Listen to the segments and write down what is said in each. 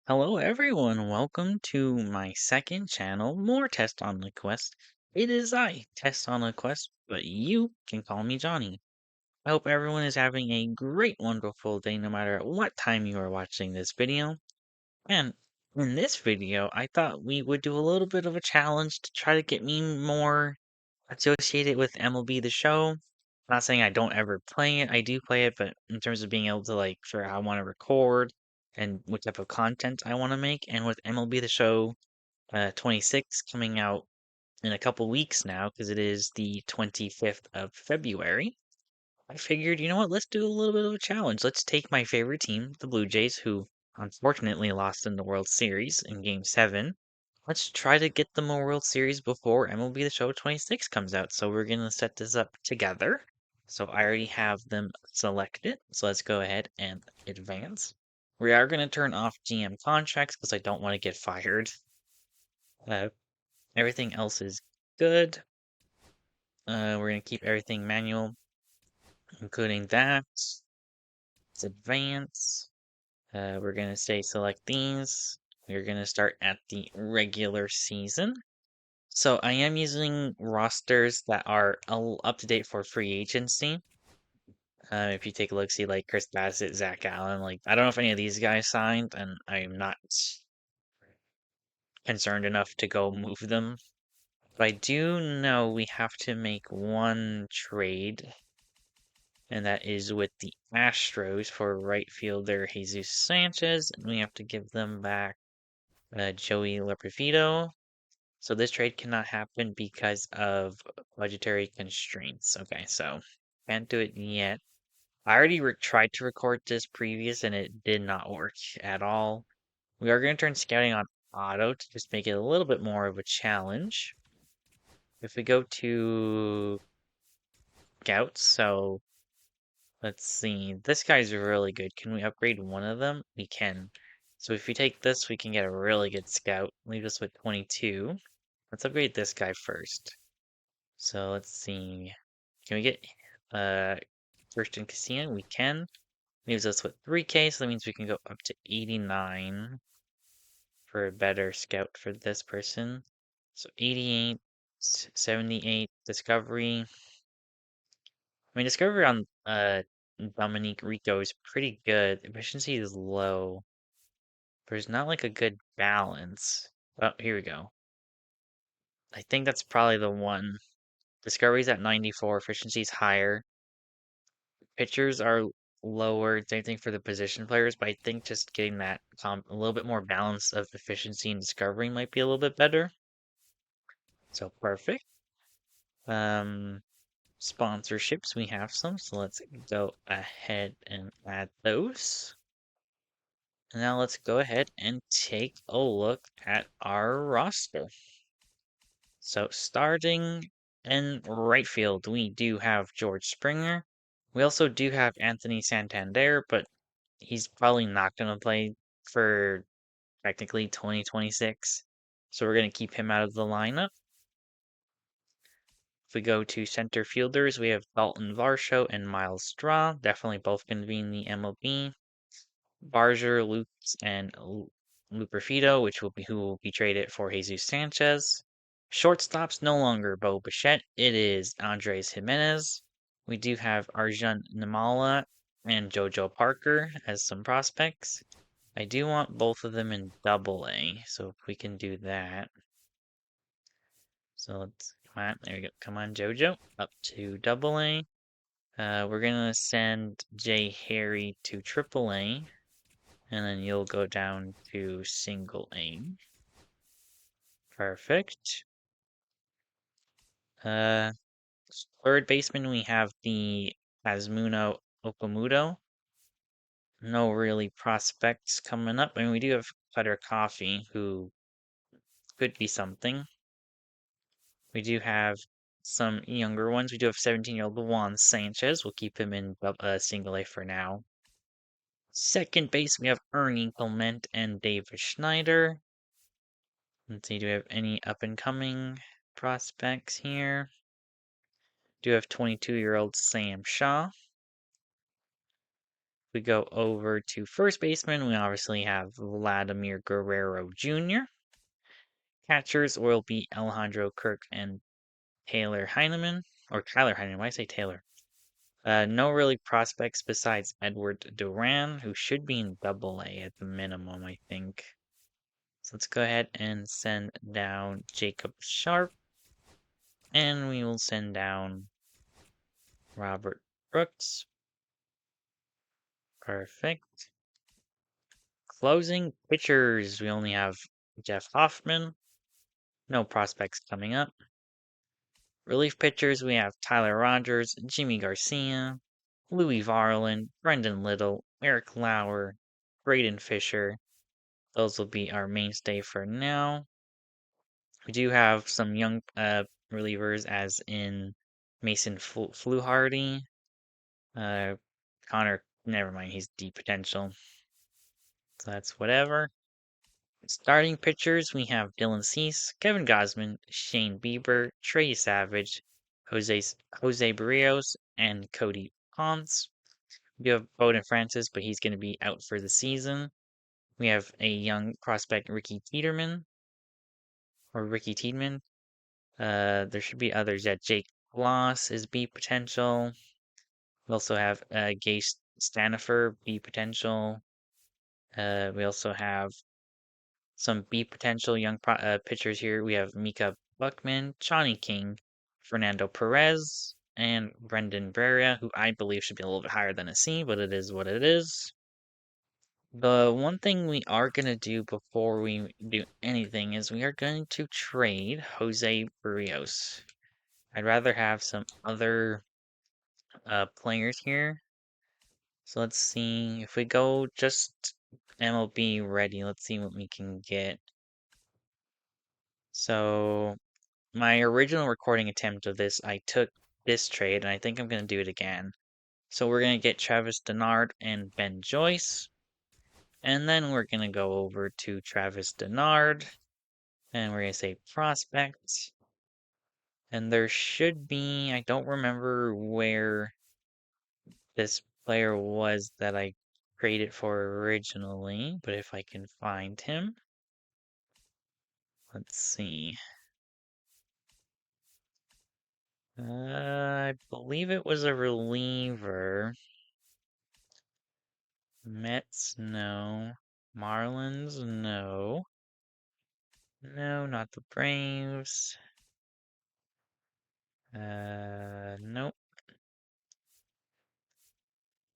Hello everyone, welcome to my second channel, more Test on the Quest. It is I, Test on the Quest, but you can call me Johnny. I hope everyone is having a great, wonderful day no matter at what time you are watching this video. And in this video, I thought we would do a little bit of a challenge to try to get me more associated with MLB The Show. Not saying I don't ever play it, I do play it, but in terms of being able to like figure out how I want to record and what type of content I want to make, and with MLB The Show 26 coming out in a couple weeks now, because it is the 25th of February, I figured, you know what, let's do a little bit of a challenge. Let's take my favorite team, the Blue Jays, who unfortunately lost in the World Series in Game 7. Let's try to get them a World Series before MLB The Show 26 comes out. So we're going to set this up together. So I already have them selected. So let's go ahead and advance. We are going to turn off GM contracts because I don't want to get fired. Uh, Everything else is good. We're going to keep everything manual, including that. Let's advance. We're going to say select these. We're going to start at the regular season. So I am using rosters that are up to date for free agency. If you take a look, see like Chris Bassett, Zach Allen, like I don't know if any of these guys signed, and I'm not concerned enough to go move them. But I do know we have to make one trade, and that is with the Astros for right fielder Jesus Sanchez, and we have to give them back Joey Loperfido. So this trade cannot happen because of budgetary constraints. Okay, so can't do it yet. I already tried to record this previous and it did not work at all. We are going to turn scouting on auto to just make it a little bit more of a challenge. If we go to scouts, so let's see. This guy's really good. Can we upgrade one of them? We can. So if we take this, we can get a really good scout. Leave us with 22. Let's upgrade this guy first. So let's see. Can we get Christian Casino? We can. Leaves us with 3K, so that means we can go up to 89 for a better scout for this person. So 88, 78, Discovery. I mean, Discovery on Dominique Rico is pretty good. Efficiency is low. There's not like a good balance. Oh, here we go. I think that's probably the one. Discovery's at 94, efficiency's higher. Pitchers are lower, same thing for the position players, but I think just getting that a little bit more balance of efficiency and discovery might be a little bit better. So perfect. Um, Sponsorships, we have some, so let's go ahead and add those. And now let's go ahead and take a look at our roster. So starting in right field, we do have George Springer. We also do have Anthony Santander, but he's probably not going to play for technically 2026. So we're going to keep him out of the lineup. If we go to center fielders, we have Dalton Varsho and Miles Straw. Definitely both going to be in the MLB. Barger, Lukes, and Luperfido, who will be traded for Jesus Sanchez. Shortstops no longer Bo Bichette. It is Andres Jimenez. We do have Arjun Nimala and Jojo Parker as some prospects. I do want both of them in double A, so if we can do that. So let's come on, there we go. Come on, Jojo, up to double A. We're gonna send Jay Harry to triple A, and then you'll go down to single A. Perfect. Third baseman, we have the Kazmuno Okamuto. No really prospects coming up. I mean, we do have Cutter Coffee, who could be something. We do have some younger ones. We do have 17-year-old Juan Sanchez. We'll keep him in single A for now. Second base, we have Ernie Clement and David Schneider. Let's see, do we have any up-and-coming prospects here? Do have 22-year-old Sam Shaw. We go over to first baseman. We obviously have Vladimir Guerrero Jr. Catchers will be Alejandro Kirk and Taylor Heineman. Or Tyler Heineman. Why I say Taylor? No really prospects besides Edward Duran, who should be in Double A at the minimum, I think. So let's go ahead and send down Jacob Sharp. And we will send down Robert Brooks. Perfect. Closing pitchers. We only have Jeff Hoffman. No prospects coming up. Relief pitchers, we have Tyler Rogers, Jimmy Garcia, Louis Varland, Brendan Little, Eric Lauer, Braden Fisher. Those will be our mainstay for now. We do have some young relievers, as in Mason Fluharty. Connor, never mind, he's deep potential. So that's whatever. Starting pitchers, we have Dylan Cease, Kevin Gausman, Shane Bieber, Trey Savage, Jose Barrios, and Cody Ponce. We do have Bowden Francis, but he's going to be out for the season. We have a young prospect, Ricky Tiedemann. There should be others. Yeah, Jake Gloss is B potential. We also have Gase Stanifer, B potential. We also have some B potential young pitchers here. We have Mika Buckman, Johnny King, Fernando Perez, and Brendan Beria, who I believe should be a little bit higher than a C, but it is what it is. The one thing we are going to do before we do anything is we are going to trade Jose Barrios. I'd rather have some other players here. So let's see. If we go just MLB ready, let's see what we can get. So my original recording attempt of this, I took this trade, and I think I'm going to do it again. So we're going to get Travis Denard and Ben Joyce. And then we're going to go over to Travis Denard. And we're going to say prospect. And there should be, I don't remember where this player was that I traded for originally, but if I can find him. Let's see. I believe it was a reliever. Mets, no. Marlins, no. No, not the Braves. Nope.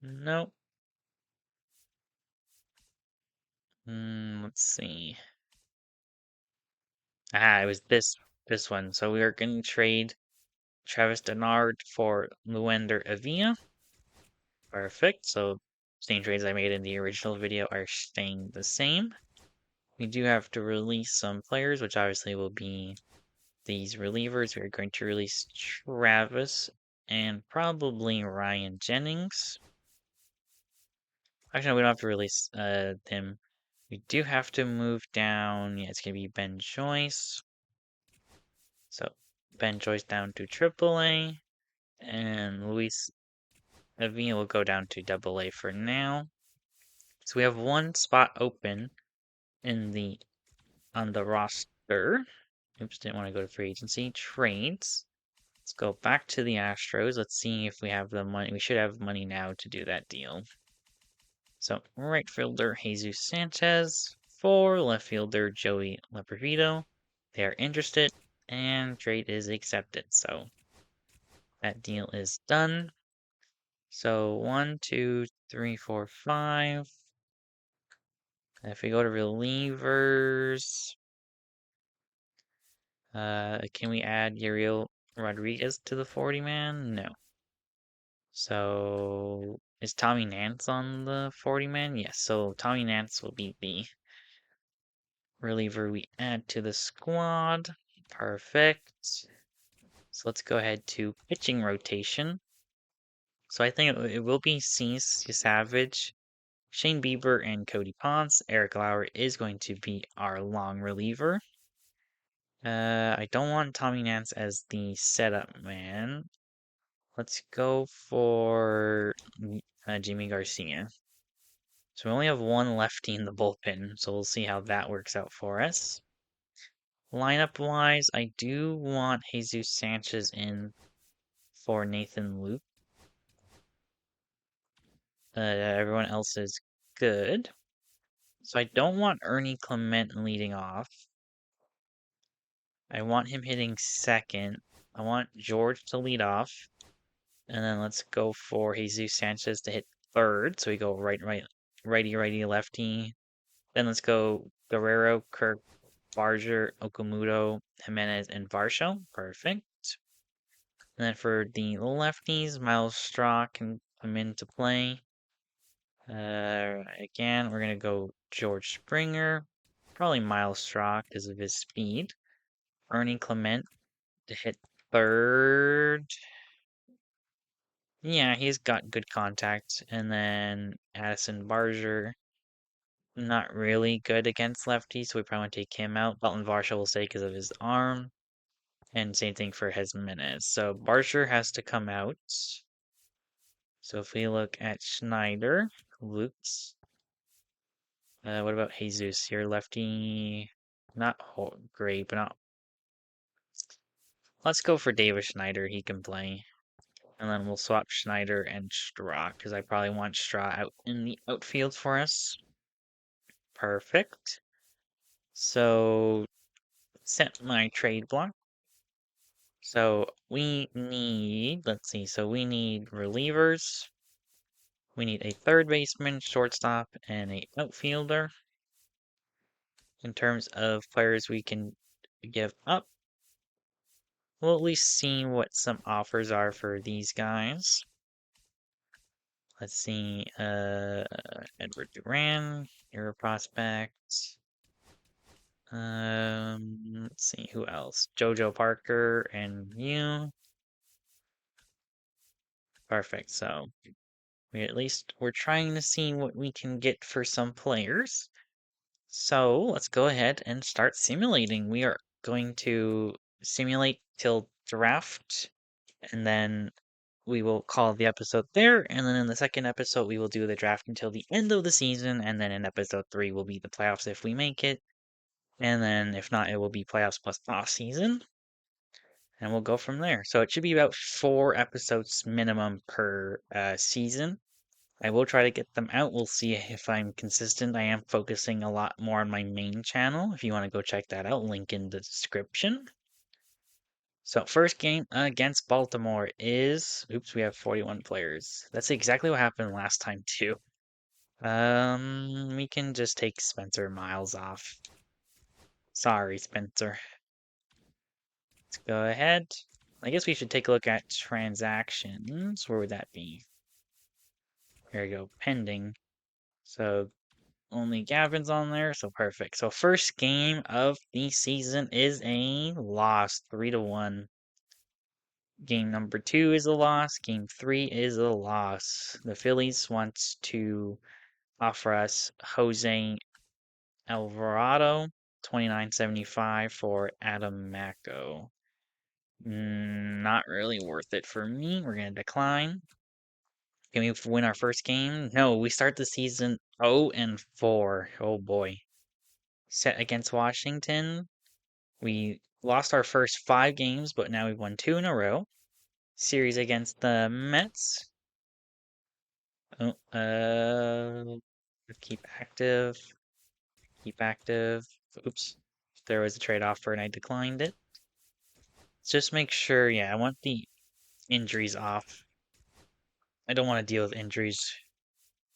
Nope. Let's see. It was this one. So we are going to trade Travis Denard for Luender Avila. Perfect. So same trades I made in the original video are staying the same. We do have to release some players, which obviously will be these relievers. We're going to release Travis and probably Ryan Jennings. Actually, no, we don't have to release him. We do have to move down. Yeah, it's going to be Ben Joyce. So Ben Joyce down to AAA. And Luis Avila will go down to AA for now. So we have one spot open on the roster. Oops, didn't want to go to free agency. Trades. Let's go back to the Astros. Let's see if we have the money. We should have money now to do that deal. So right fielder Jesus Sanchez for left fielder Joey Lepervito. They are interested and trade is accepted. So that deal is done. So 1, 2, 3, 4, 5. If we go to relievers, can we add Uriel Rodriguez to the 40 man? No. So is Tommy Nance on the 40 man? Yes. So Tommy Nance will be the reliever we add to the squad. Perfect. So let's go ahead to pitching rotation. So I think it will be Cease, Savage, Shane Bieber, and Cody Ponce. Eric Lauer is going to be our long reliever. I don't want Tommy Nance as the setup man. Let's go for Jimmy Garcia. So we only have one lefty in the bullpen, so we'll see how that works out for us. Lineup-wise, I do want Jesus Sanchez in for Nathan Luke. Everyone else is good. So I don't want Ernie Clement leading off. I want him hitting second. I want George to lead off. And then let's go for Jesus Sanchez to hit third. So we go righty, lefty. Then let's go Guerrero, Kirk, Barger, Okamoto, Jimenez, and Varsho. Perfect. And then for the lefties, Miles Straw can come into play. Again, we're gonna go George Springer, probably Miles Straw because of his speed. Ernie Clement to hit third. Yeah, he's got good contact. And then Addison Barger, not really good against lefties, so we probably want to take him out. Dalton Varsho will stay because of his arm. And same thing for Jimenez. So Barger has to come out. So if we look at Schneider, Luke's, what about Jesus here? Lefty, not great, but not. Let's go for David Schneider. He can play. And then we'll swap Schneider and Straw, because I probably want Straw out in the outfield for us. Perfect. So, set my trade block. So, we need, let's see, so we need relievers. We need a third baseman, shortstop, and a outfielder. In terms of players we can give up, we'll at least see what some offers are for these guys. Let's see, Edward Duran, you're a prospect. Let's see, who else? Jojo Parker and you. Perfect, so we're trying to see what we can get for some players. So let's go ahead and start simulating. We are going to simulate till draft, and then we will call the episode there. And then in the second episode, we will do the draft until the end of the season. And then in episode 3 will be the playoffs if we make it. And then if not, it will be playoffs plus off season. And we'll go from there. So it should be about 4 episodes minimum per season. I will try to get them out. We'll see if I'm consistent. I am focusing a lot more on my main channel. If you want to go check that out, link in the description. So first game against Baltimore is, oops, we have 41 players. That's exactly what happened last time too. We can just take Spencer Miles off. Sorry, Spencer. Let's go ahead. I guess we should take a look at transactions. Where would that be? Here we go, pending. So only Gavin's on there, so perfect. So first game of the season is a loss, 3-1. Game number 2 is a loss. Game 3 is a loss. The Phillies wants to offer us Jose Alvarado, 29.75 for Adam Macko. Not really worth it for me. We're gonna decline. Can we win our first game? No, we start the season 0-4. Oh boy. Set against Washington. We lost our first 5 games, but now we've won 2 in a row. Series against the Mets. Oh, keep active. Keep active. Oops. There was a trade offer and I declined it. Let's just make sure, yeah, I want the injuries off. I don't want to deal with injuries.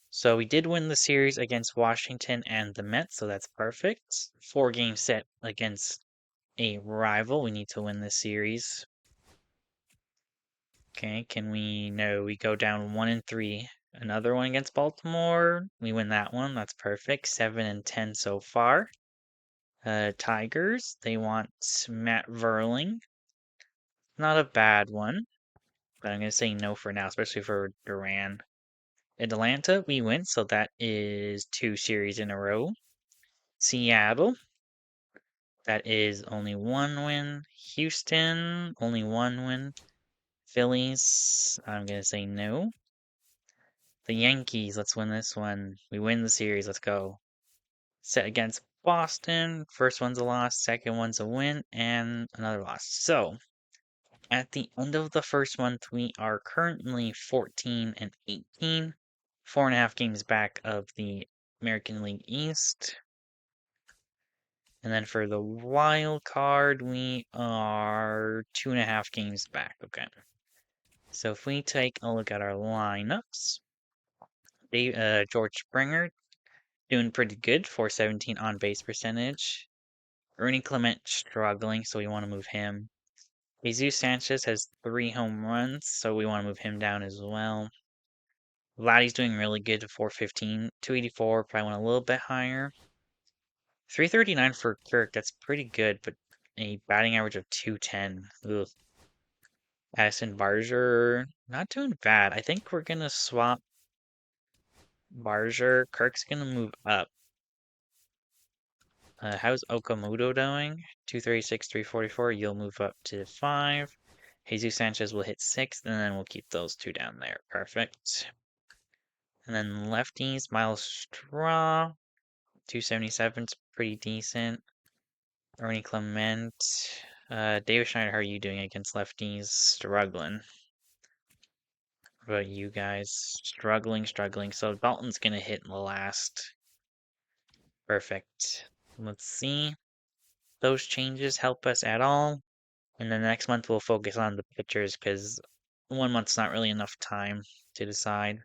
So we did win the series against Washington and the Mets, so that's perfect. 4-game set against a rival. We need to win this series. Okay, can we? No, we go down 1-3. Another one against Baltimore. We win that one. That's perfect. 7-10 so far. Tigers, they want Matt Verling. Not a bad one, but I'm going to say no for now, especially for Duran. Atlanta, we win, so that is 2 series in a row. Seattle, that is only 1 win. Houston, only 1 win. Phillies, I'm going to say no. The Yankees, let's win this one. We win the series, let's go. Set against Boston. First one's a loss, second one's a win, and another loss. So, at the end of the first month, we are currently 14 and 18, 4.5 games back of the American League East. And then for the wild card, we are 2.5 games back. Okay. So if we take a look at our lineups, George Springer doing pretty good, 417 on base percentage. Ernie Clement struggling, so we want to move him. Jesus Sanchez has 3 home runs, so we want to move him down as well. Vladdy's doing really good at 415, 284, probably want a little bit higher. 339 for Kirk, that's pretty good, but a batting average of 210. Ugh. Addison Barger, not doing bad. I think we're gonna swap Barger. Kirk's gonna move up. How's Okamoto doing? 236, 344. You'll move up to 5. Jesus Sanchez will hit 6th, and then we'll keep those 2 down there. Perfect. And then lefties, Miles Straw, 277 is pretty decent. Ernie Clement. David Schneider, how are you doing against lefties? Struggling. What about you guys? Struggling. So Dalton's gonna hit in the last. Perfect. Let's see. Those changes help us at all. And then next month we'll focus on the pitchers because 1 month's not really enough time to decide.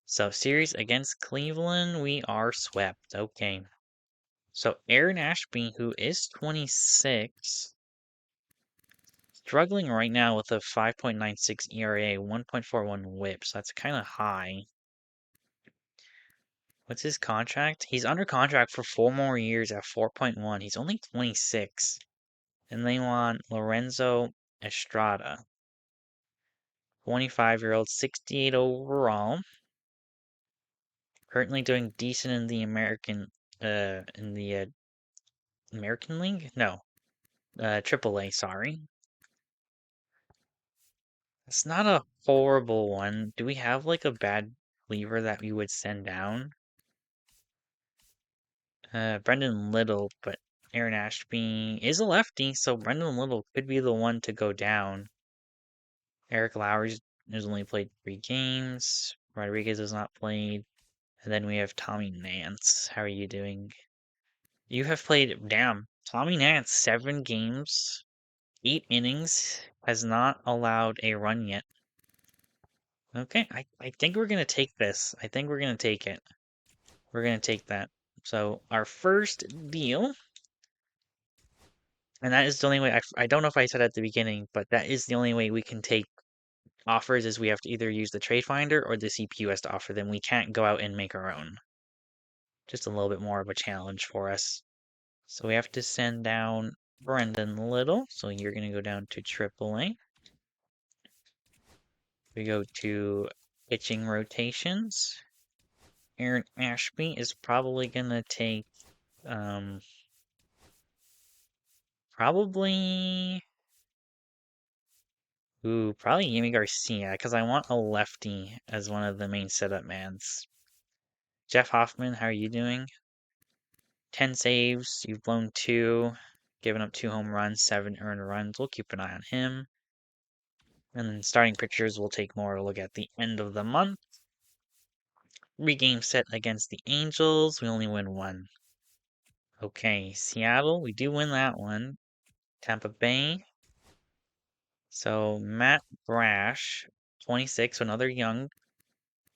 So series against Cleveland, we are swept. Okay. So Aaron Ashby, who is 26, struggling right now with a 5.96 ERA, 1.41 WHIP, so that's kind of high. What's his contract? He's under contract for 4 more years at 4.1. He's only 26. And they want Lorenzo Estrada, 25-year-old, 68 overall. Currently doing decent in the American League? No, AAA, sorry. It's not a horrible one. Do we have like a bad reliever that we would send down? Brendan Little, but Aaron Ashby is a lefty, so Brendan Little could be the one to go down. Eric Lowry has only played 3 games. Rodriguez has not played. And then we have Tommy Nance. How are you doing? You have played, damn, Tommy Nance, 7 games, 8 innings, has not allowed a run yet. Okay, I think we're going to take this. I think we're going to take it. We're going to take that. So our first deal, and that is the only way, I don't know if I said at the beginning, but that is the only way we can take offers is we have to either use the trade finder or the CPU has to offer them. We can't go out and make our own. Just a little bit more of a challenge for us. So we have to send down Brendan Little. So you're going to go down to AAA. We go to pitching rotations. Aaron Ashby is probably going to take probably probably Yimi Garcia because I want a lefty as one of the main setup mans. Jeff Hoffman, how are you doing? 10 saves, you've blown 2, given up 2 home runs, 7 earned runs. We'll keep an eye on him. And then starting pitchers, we'll take more a look at the end of the month. Regame set against the Angels. We only win 1. Okay, Seattle, we do win that one. Tampa Bay. So Matt Brash, 26, so another young.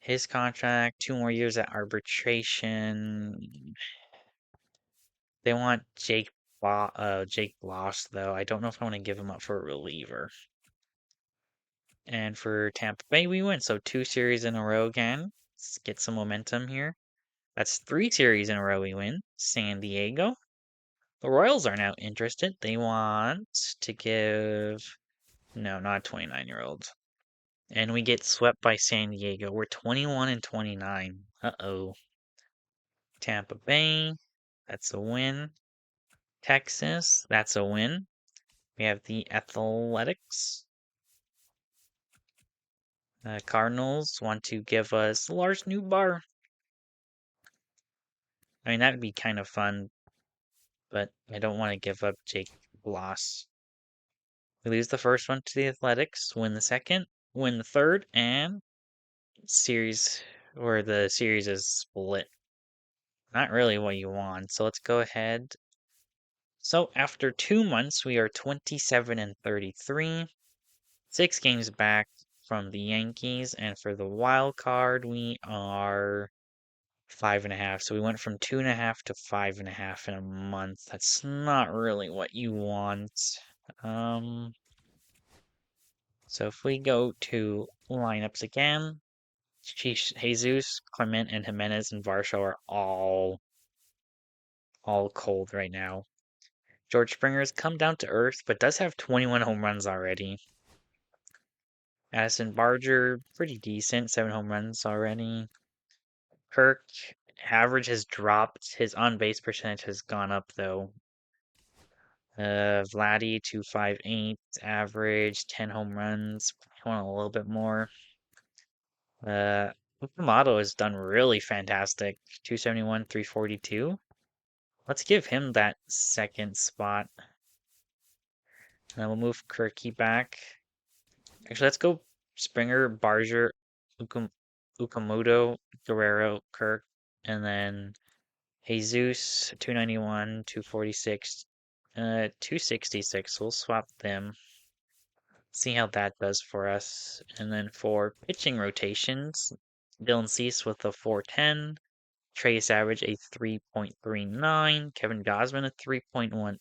His contract, 2 more years at arbitration. They want Jake Bloss, though. I don't know if I want to give him up for a reliever. And for Tampa Bay, we win. So 2 series in a row again. Let's get some momentum here. That's 3 series in a row we win. San Diego. The Royals are now interested. They want to give... No, not a 29-year-old. And we get swept by San Diego. We're 21 and 29. Uh-oh. Tampa Bay. That's a win. Texas. That's a win. We have the Athletics. Cardinals want to give us Lars Nootbaar. I mean, that'd be kind of fun, but I don't want to give up Jake Bloss. We lose the first one to the Athletics, win the second, win the third, and the series is split. Not really what you want. So let's go ahead. So after 2 months, we are 27 and 33, 6 games back from the Yankees, and for the wild card, we are 5.5. So we went from 2.5 to 5.5 in a month. That's not really what you want. So if we go to lineups again, Jesus, Clement, and Jimenez and Varsho are all cold right now. George Springer's come down to earth, but does have 21 home runs already. Addison Barger, pretty decent, 7 home runs already. Kirk, average has dropped. His on-base percentage has gone up, though. Vladdy, 258, average, 10 home runs. I want a little bit more. Okamoto has done really fantastic. 271, 342. Let's give him that second spot. And then we'll move Kirky back. Actually, let's go Springer, Barger, Okamoto, Guerrero, Kirk, and then Jesus, 291, 246, 266. We'll swap them. See how that does for us. And then for pitching rotations, Dylan Cease with a 410, Trey Savage a 3.39, Kevin Gausman a 3.18,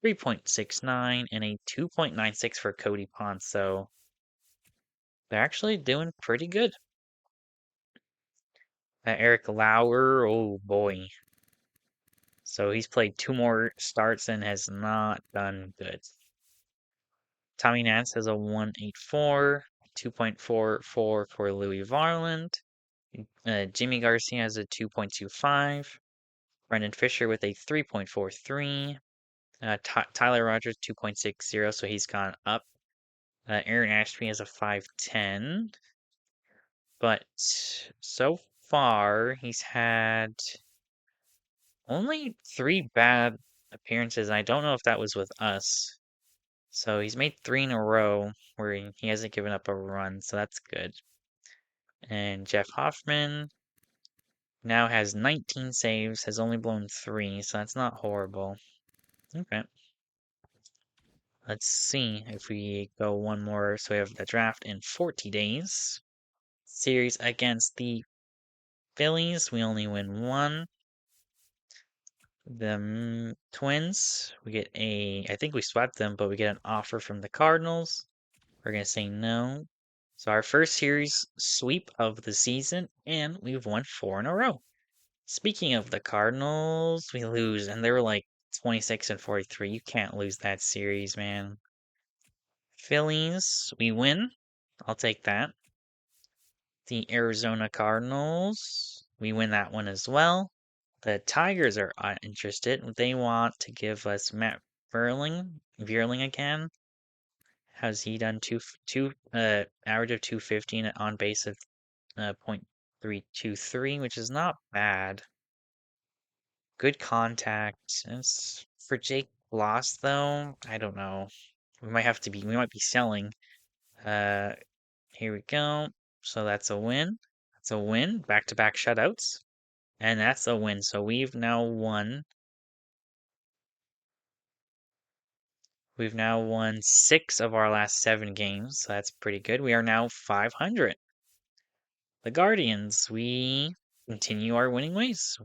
3.69, and a 2.96 for Cody Ponce. So they're actually doing pretty good. Eric Lauer, oh boy. So he's played 2 more starts and has not done good. Tommy Nance has a 184, 2.44 for Louis Varland. Jimmy Garcia has a 2.25. Brendan Fisher with a 3.43. Tyler Rogers 2.60, so he's gone up. Aaron Ashby has a 510. But so far, he's had only 3 bad appearances. I don't know if that was with us. So he's made 3 in a row where he hasn't given up a run, so that's good. And Jeff Hoffman now has 19 saves, has only blown 3, so that's not horrible. Okay. Let's see if we go one more. So we have the draft in 40 days. Series against the Phillies, we only win 1. The Twins, we get I think we swept them, but we get an offer from the Cardinals. We're going to say no. So our first series sweep of the season, and we've won 4 in a row. Speaking of the Cardinals, we lose, and they were like 26 and 43. You can't lose that series, man. Phillies, we win. I'll take that. The Arizona Cardinals, we win that one as well. The Tigers are interested. They want to give us Matt Vierling again. Has he done average of 215 on base of .323, which is not bad. Good contact. For Jake Bloss though, I don't know. We might be selling. Here we go. So that's a win. That's a win. Back-to-back shutouts. And that's a win. So we've now won 6 of our last 7 games. So that's pretty good. We are now 500. The Guardians, we continue our winning ways.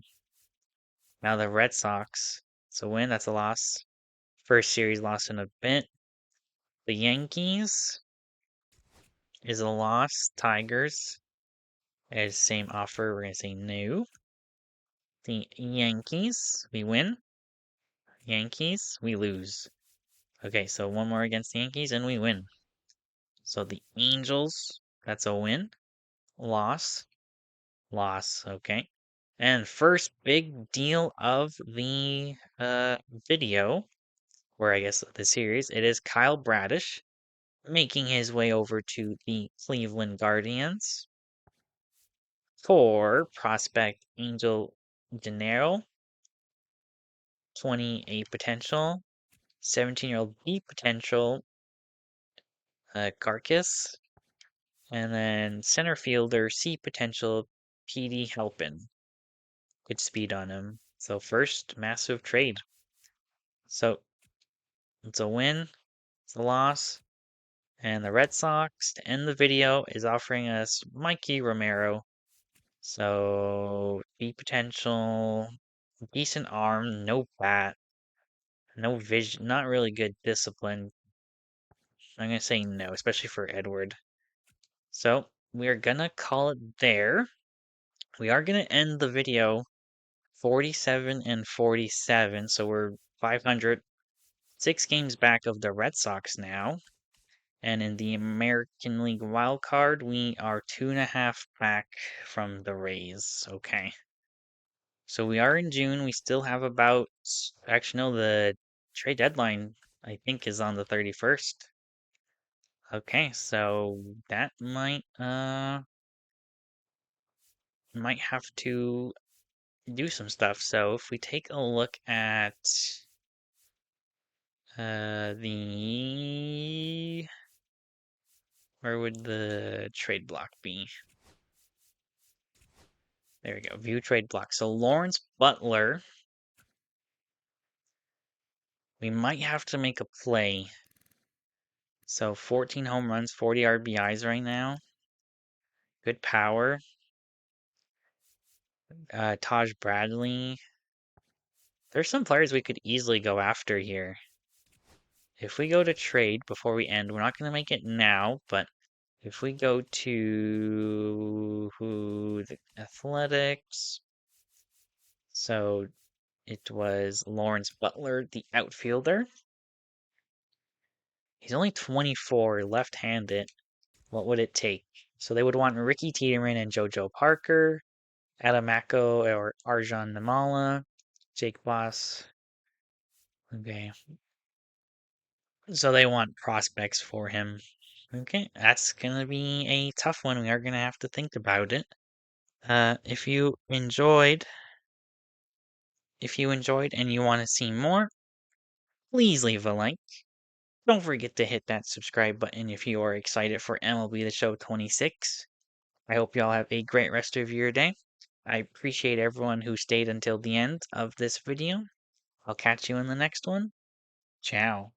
Now the Red Sox. It's a win, that's a loss. First series loss in a bit. The Yankees is a loss. Tigers is same offer. We're gonna say no. The Yankees, we win. Yankees, we lose. Okay, so one more against the Yankees and we win. So the Angels, that's a win. Loss. Loss, okay. And first big deal of the video, or I guess the series, it is Kyle Bradish. making his way over to the Cleveland Guardians for prospect Angel Gennaro, 28 potential, 17-year-old B potential, Carcass, and then center fielder C potential PD Halpin. Good speed on him. So first massive trade. So it's a win, it's a loss, and the Red Sox to end the video is offering us Mikey Romero. So B potential, decent arm, no bat, no vision, not really good discipline. I'm gonna say no, especially for Edward. So we are gonna call it there. We are gonna end the video 47 and 47, so we're 500, 6 games back of the Red Sox now. And in the American League wild card, we are 2.5 back from the Rays. Okay. So we are in June. We still have about, actually, no, the trade deadline, I think, is on the 31st. Okay, so that might have to do some stuff. So if we take a look at the where would the trade block be? There we go, view trade block. So Lawrence Butler, we might have to make a play. So 14 home runs, 40 RBIs right now. Good power. Taj Bradley. There's some players we could easily go after here. If we go to trade before we end, we're not going to make it now, but if we go to the Athletics, so it was Lawrence Butler, the outfielder. He's only 24, left-handed. What would it take? So they would want Ricky Tiedemann and JoJo Parker, Adamako or Arjan Namala, Jake Boss. Okay. So they want prospects for him. Okay, that's gonna be a tough one. We are gonna have to think about it. If you enjoyed and you want to see more, please leave a like. Don't forget to hit that subscribe button if you are excited for MLB The Show 26. I hope y'all have a great rest of your day. I appreciate everyone who stayed until the end of this video. I'll catch you in the next one. Ciao.